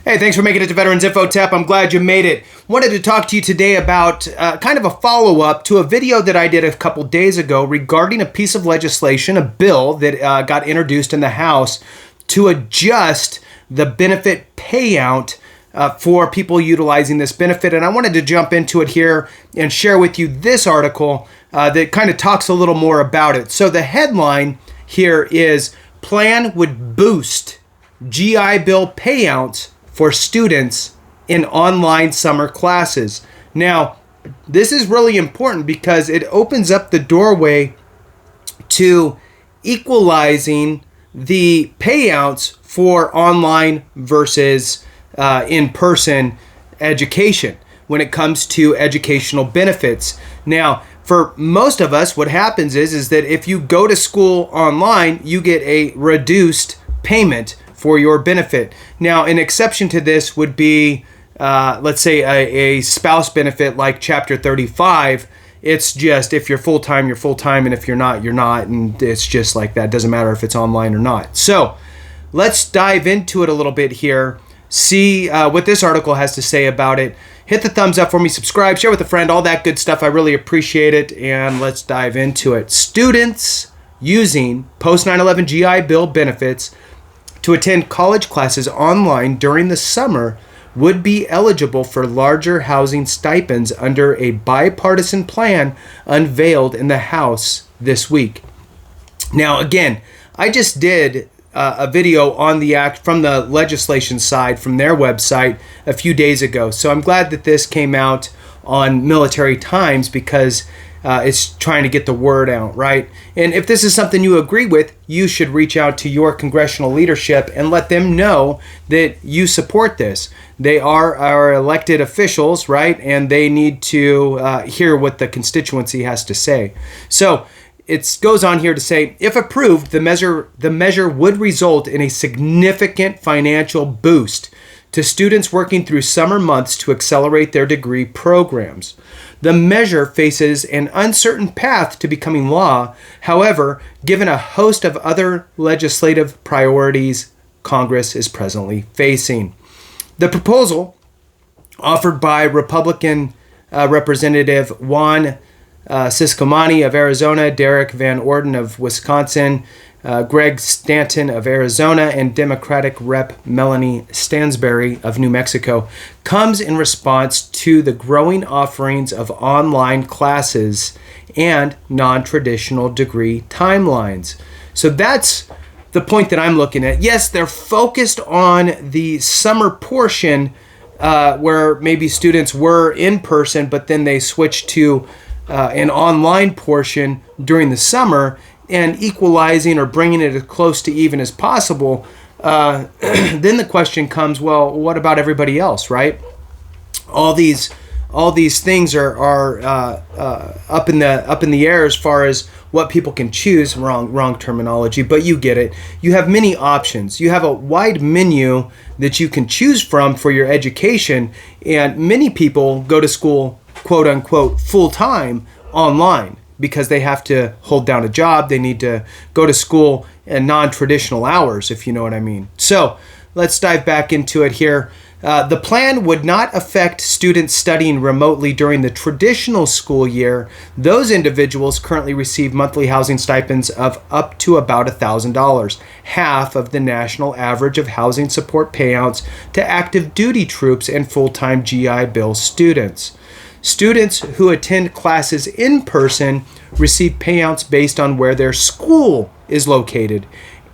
Hey, thanks for making it to Veterans Info Tap. I'm glad you made it. Wanted to talk to you today about kind of a follow-up to a video that I did a couple days ago regarding a piece of legislation, a bill that got introduced in the House to adjust the benefit payout for people utilizing this benefit. And I wanted to jump into it here and share with you this article that kind of talks a little more about it. So the headline here is, Plan would boost GI Bill payouts for students in online summer classes. Now, this is really important because it opens up the doorway to equalizing the payouts for online versus in-person education when it comes to educational benefits. Now, for most of us, what happens is that if you go to school online, you get a reduced payment for your benefit. Now, an exception to this would be, let's say, a spouse benefit like Chapter 35. It's just if you're full-time, you're full-time, and if you're not, you're not. And it's just like that. Doesn't matter if it's online or not. So let's dive into it a little bit here. See what this article has to say about it. Hit the thumbs up for me, subscribe, share with a friend, all that good stuff. I really appreciate it. And let's dive into it. Students using post 9/11 GI Bill benefits to attend college classes online during the summer would be eligible for larger housing stipends under a bipartisan plan unveiled in the House this week. Now, again, I just did a video on the act from the legislation side from their website a few days ago. So I'm glad that this came out on Military Times because it's trying to get the word out, right? And if this is something you agree with, you should reach out to your congressional leadership and let them know that you support this. They are our elected officials, right? And they need to hear what the constituency has to say. So it goes on here to say, if approved, the measure would result in a significant financial boost to students working through summer months to accelerate their degree programs. The measure faces an uncertain path to becoming law. However, given a host of other legislative priorities Congress is presently facing. The proposal, offered by Republican Representative Juan Ciscomani of Arizona, Derek Van Orden of Wisconsin, Greg Stanton of Arizona, and Democratic Rep. Melanie Stansberry of New Mexico, comes in response to the growing offerings of online classes and non-traditional degree timelines. So that's the point that I'm looking at. Yes, they're focused on the summer portion where maybe students were in person, but then they switched to an online portion during the summer, and equalizing or bringing it as close to even as possible. Then the question comes, well, what about everybody else, right? All these things are up in the air as far as what people can choose. Wrong terminology, but you get it. You have many options. You have a wide menu that you can choose from for your education, and many people go to school, quote unquote, full time online, because they have to hold down a job. They need to go to school in non-traditional hours, if you know what I mean. So let's dive back into it here. The plan would not affect students studying remotely during the traditional school year. Those individuals currently receive monthly housing stipends of up to about $1,000, half of the national average of housing support payouts to active duty troops and full-time GI Bill students. Students who attend classes in person receive payouts based on where their school is located,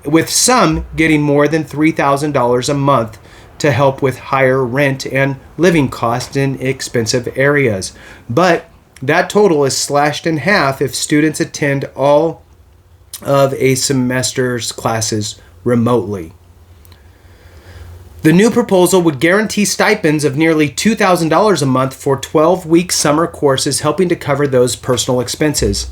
with some getting more than $3,000 a month to help with higher rent and living costs in expensive areas. But that total is slashed in half if students attend all of a semester's classes remotely. The new proposal would guarantee stipends of nearly $2,000 a month for 12-week summer courses, helping to cover those personal expenses.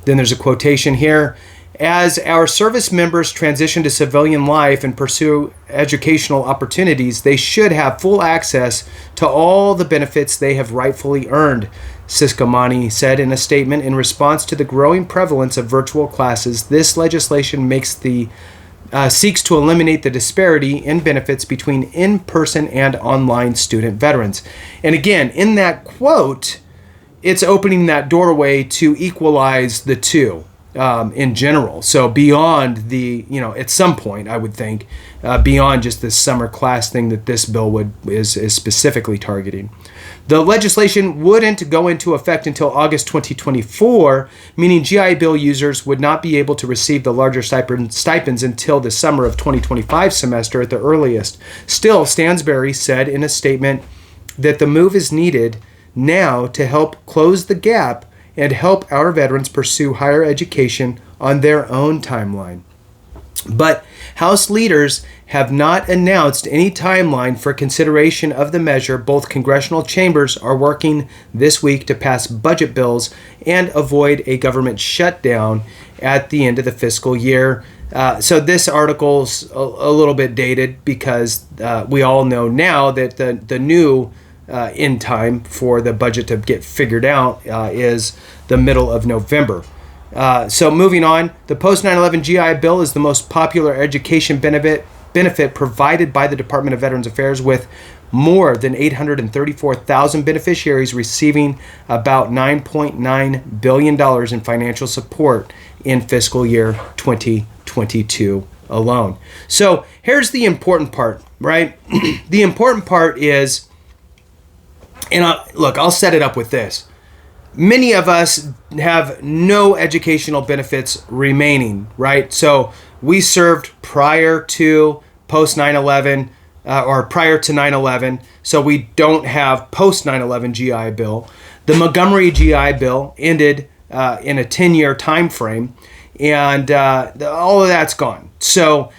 Then there's a quotation here. As our service members transition to civilian life and pursue educational opportunities, they should have full access to all the benefits they have rightfully earned, Ciscomani said in a statement in response to the growing prevalence of virtual classes. This legislation makes the seeks to eliminate the disparity in benefits between in-person and online student veterans. And again, in that quote, it's opening that doorway to equalize the two in general. So beyond the, at some point, I would think, beyond just this summer class thing that this bill is specifically targeting. The legislation wouldn't go into effect until August 2024, meaning GI Bill users would not be able to receive the larger stipends until the summer of 2025 semester at the earliest. Still, Stansberry said in a statement that the move is needed now to help close the gap and help our veterans pursue higher education on their own timeline. But House leaders have not announced any timeline for consideration of the measure. Both congressional chambers are working this week to pass budget bills and avoid a government shutdown at the end of the fiscal year. So this article's a little bit dated because we all know now that the new end time for the budget to get figured out is the middle of November. So moving on, the post 9/11 GI Bill is the most popular education benefit provided by the Department of Veterans Affairs, with more than 834,000 beneficiaries receiving about $9.9 billion in financial support in fiscal year 2022 alone. So here's the important part, right? The important part is, and I'll set it up with this. Many of us have no educational benefits remaining, right? So we served prior to post 9/11 or prior to 9/11, so we don't have post 9/11 GI Bill. The Montgomery GI Bill ended in a 10-year time frame, and all of that's gone. So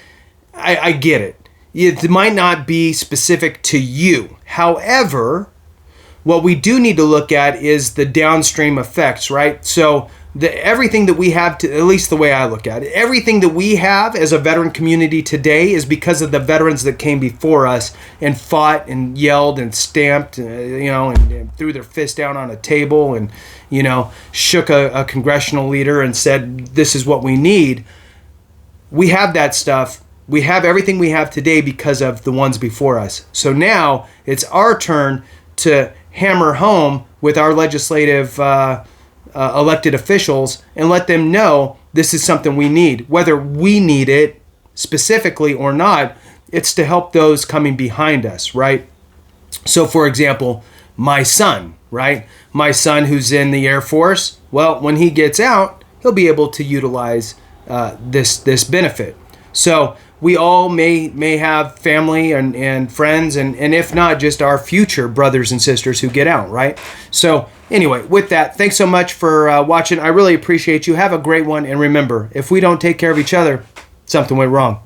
I get it. It might not be specific to you. However, what we do need to look at is the downstream effects, right? So everything that we have, at least the way I look at it, everything that we have as a veteran community today is because of the veterans that came before us and fought and yelled and stamped, and threw their fist down on a table and, shook a congressional leader and said, this is what we need. We have that stuff. We have everything we have today because of the ones before us. So now it's our turn to hammer home with our legislative elected officials and let them know this is something we need. Whether we need it specifically or not, it's to help those coming behind us, right? So, for example, my son, right? My son who's in the Air Force, well, when he gets out, he'll be able to utilize this benefit. So we all may have family and friends, and if not, just our future brothers and sisters who get out, right? So anyway, with that, thanks so much for watching. I really appreciate you. Have a great one. And remember, if we don't take care of each other, something went wrong.